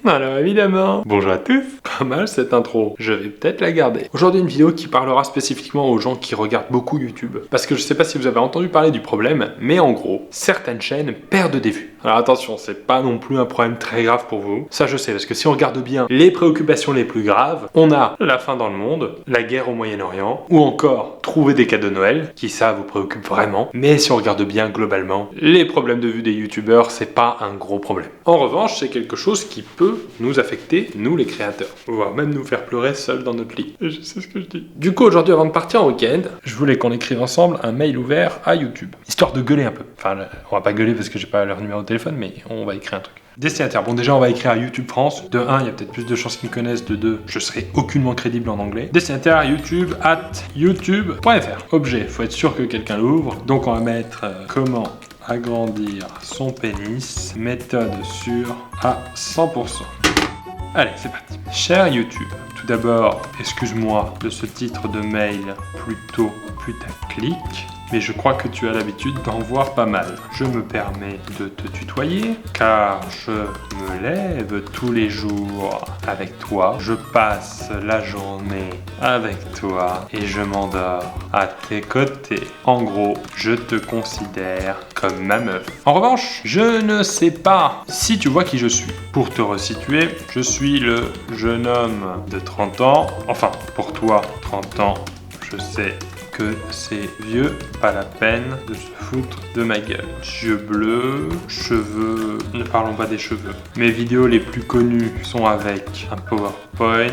Alors évidemment, bonjour à tous. Pas mal cette intro, je vais peut-être la garder. Aujourd'hui une vidéo qui parlera spécifiquement aux gens qui regardent beaucoup YouTube. Parce que je sais pas si vous avez entendu parler du problème, mais en gros, certaines chaînes perdent des vues. Alors attention, c'est pas non plus un problème très grave pour vous. Ça je sais, parce que si on regarde bien les préoccupations les plus graves, on a la faim dans le monde, la guerre au Moyen-Orient, ou encore trouver des cadeaux de Noël, qui ça vous préoccupe vraiment. Mais si on regarde bien globalement, les problèmes de vue des youtubeurs, c'est pas un gros problème. En revanche, c'est quelque chose qui peut nous affecter, nous les créateurs, voire même nous faire pleurer seuls dans notre lit. Je sais ce que je dis. Du coup, aujourd'hui, avant de partir en week-end, je voulais qu'on écrive ensemble un mail ouvert à YouTube, histoire de gueuler un peu. Enfin, on va pas gueuler parce que j'ai pas leur numéro de téléphone, mais on va écrire un truc. Destinataire. Bon, déjà, on va écrire à YouTube France. De 1, il y a peut-être plus de chances qu'ils me connaissent. De 2, je serai aucunement crédible en anglais. Destinataire youtube@youtube.fr. Objet, faut être sûr que quelqu'un l'ouvre. Donc, on va mettre comment agrandir son pénis. Méthode sûre à 100%. Allez, c'est parti. Cher YouTube, tout d'abord, excuse-moi de ce titre de mail plutôt putaclic, mais je crois que tu as l'habitude d'en voir pas mal. Je me permets de te tutoyer, car je me lève tous les jours avec toi, je passe la journée avec toi et je m'endors à tes côtés. En gros, je te considère comme ma meuf. En revanche, je ne sais pas si tu vois qui je suis. Pour te resituer, je suis le jeune homme de 30 ans. Enfin, pour toi, 30 ans, je sais que c'est vieux, pas la peine de se foutre de ma gueule. Yeux bleus, cheveux, ne parlons pas des cheveux. Mes vidéos les plus connues sont avec un PowerPoint,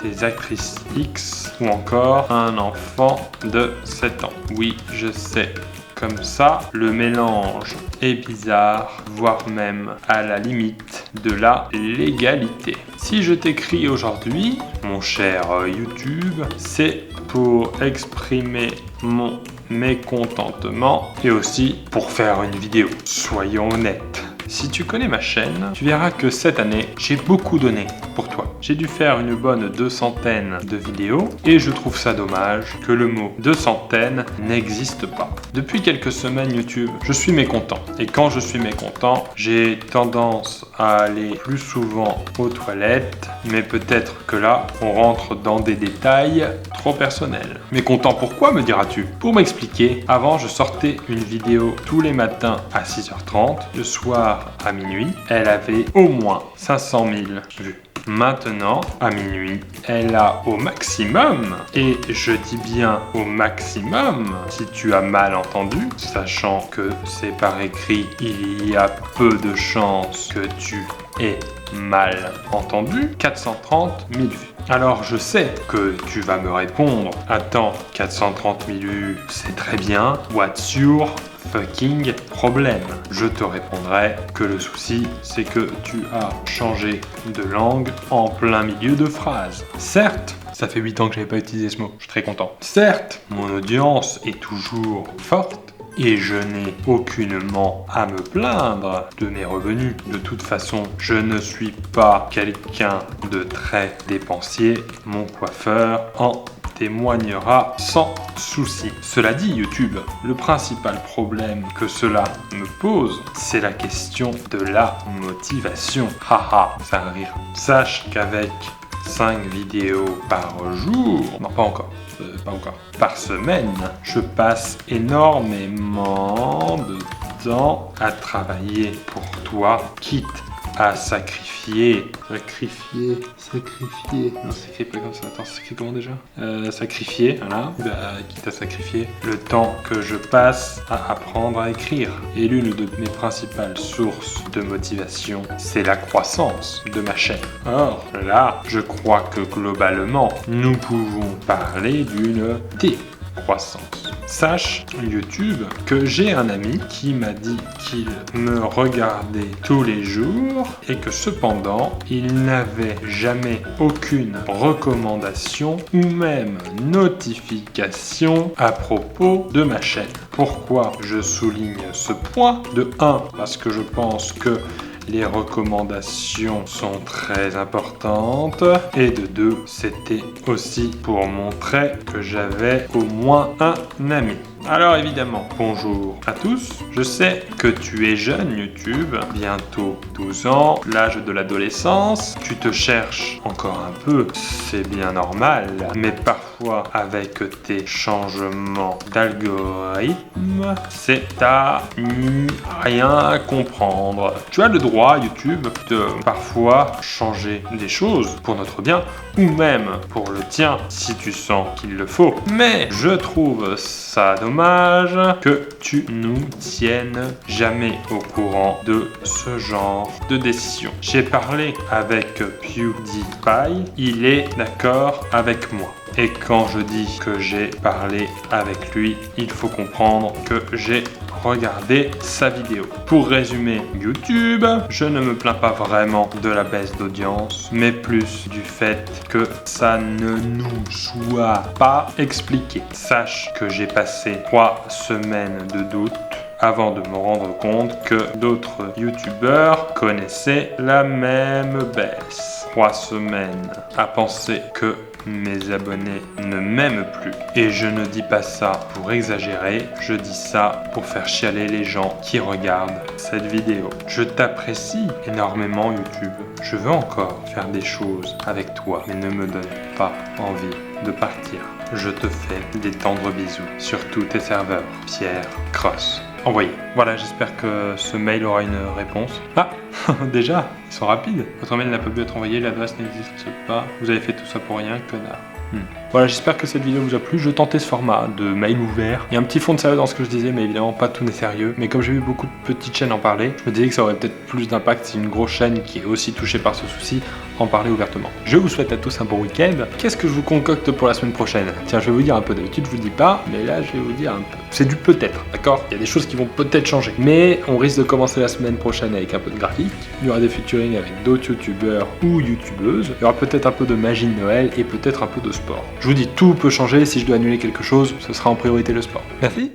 des actrices X ou encore un enfant de 7 ans. Oui, je sais. Comme ça, le mélange est bizarre, voire même à la limite de la légalité. Si je t'écris aujourd'hui, mon cher YouTube, c'est pour exprimer mon mécontentement et aussi pour faire une vidéo. Soyons honnêtes. Si tu connais ma chaîne, tu verras que cette année, j'ai beaucoup donné pour toi. J'ai dû faire une bonne 200 de vidéos et je trouve ça dommage que le mot 200 n'existe pas. Depuis quelques semaines YouTube, je suis mécontent. Et quand je suis mécontent, j'ai tendance à aller plus souvent aux toilettes, mais peut-être que là, on rentre dans des détails trop personnels. Mécontent pourquoi, me diras-tu? Pour m'expliquer, avant je sortais une vidéo tous les matins à 6h30, le soir à minuit, elle avait au moins 500 000 vues. Maintenant, à minuit, elle a au maximum, et je dis bien au maximum, si tu as mal entendu, sachant que c'est par écrit, il y a peu de chances que tu aies mal entendu, 430 000 vues. Alors je sais que tu vas me répondre, attends, 430 000 vues, c'est très bien, what's your fucking problème? Je te répondrai que le souci, c'est que tu as changé de langue en plein milieu de phrase. Certes, ça fait 8 ans que j'avais pas utilisé ce mot, je suis très content. Certes, mon audience est toujours forte, et je n'ai aucunement à me plaindre de mes revenus. De toute façon, je ne suis pas quelqu'un de très dépensier. Mon coiffeur en témoignera sans souci. Cela dit, YouTube, le principal problème que cela me pose, c'est la question de la motivation. Haha, c'est un rire. Sache qu'avec 5 vidéos par jour, non pas encore, par semaine, je passe énormément de temps à travailler pour toi, quitte à sacrifier. Non, c'est écrit pas comme ça. Attends, c'est écrit comment déjà? Sacrifier, voilà. Quitte à sacrifier le temps que je passe à apprendre à écrire. Et l'une de mes principales sources de motivation, c'est la croissance de ma chaîne. Or, là, je crois que globalement, nous pouvons parler d'une décroissance. Sache, YouTube, que j'ai un ami qui m'a dit qu'il me regardait tous les jours et que cependant, il n'avait jamais aucune recommandation ou même notification à propos de ma chaîne. Pourquoi je souligne ce point? De 1, parce que je pense que les recommandations sont très importantes. Et de 2, c'était aussi pour montrer que j'avais au moins un ami. Alors évidemment, bonjour à tous. Je sais que tu es jeune YouTube, bientôt 12 ans, l'âge de l'adolescence. Tu te cherches encore un peu, c'est bien normal. Mais parfois, avec tes changements d'algorithme, c'est à n'y rien comprendre. Tu as le droit, YouTube, de parfois changer des choses pour notre bien ou même pour le tien si tu sens qu'il le faut. Mais je trouve ça dommage que tu nous tiennes jamais au courant de ce genre de décision. J'ai parlé avec PewDiePie, il est d'accord avec moi. Et quand je dis que j'ai parlé avec lui, il faut comprendre que j'ai regardé sa vidéo. Pour résumer YouTube, je ne me plains pas vraiment de la baisse d'audience, mais plus du fait que ça ne nous soit pas expliqué. Sache que j'ai passé 3 semaines de doute avant de me rendre compte que d'autres youtubeurs connaissaient la même baisse. 3 semaines à penser que mes abonnés ne m'aiment plus. Et je ne dis pas ça pour exagérer, je dis ça pour faire chialer les gens qui regardent cette vidéo. Je t'apprécie énormément YouTube. Je veux encore faire des choses avec toi, mais ne me donne pas envie de partir. Je te fais des tendres bisous sur tous tes serveurs. Pierre Cross. Envoyé. Voilà, j'espère que ce mail aura une réponse. Ah, déjà, ils sont rapides. Votre mail n'a pas pu être envoyé, l'adresse n'existe pas. Vous avez fait tout ça pour rien, connard. Voilà, j'espère que cette vidéo vous a plu. Je tentais ce format de mail ouvert. Il y a un petit fond de sérieux dans ce que je disais, mais évidemment pas tout n'est sérieux. Mais comme j'ai vu beaucoup de petites chaînes en parler, je me disais que ça aurait peut-être plus d'impact si une grosse chaîne qui est aussi touchée par ce souci en parlait ouvertement. Je vous souhaite à tous un bon week-end. Qu'est-ce que je vous concocte pour la semaine prochaine? Tiens, je vais vous dire un peu. D'habitude, je vous dis pas, mais là, je vais vous dire un peu. C'est du peut-être, d'accord? Il y a des choses qui vont peut-être changer. Mais on risque de commencer la semaine prochaine avec un peu de graphique. Il y aura des featuring avec d'autres youtubeurs ou youtubeuses. Il y aura peut-être un peu de magie de Noël et peut-être un peu de sport. Je vous dis, tout peut changer. Si je dois annuler quelque chose, ce sera en priorité le sport. Merci.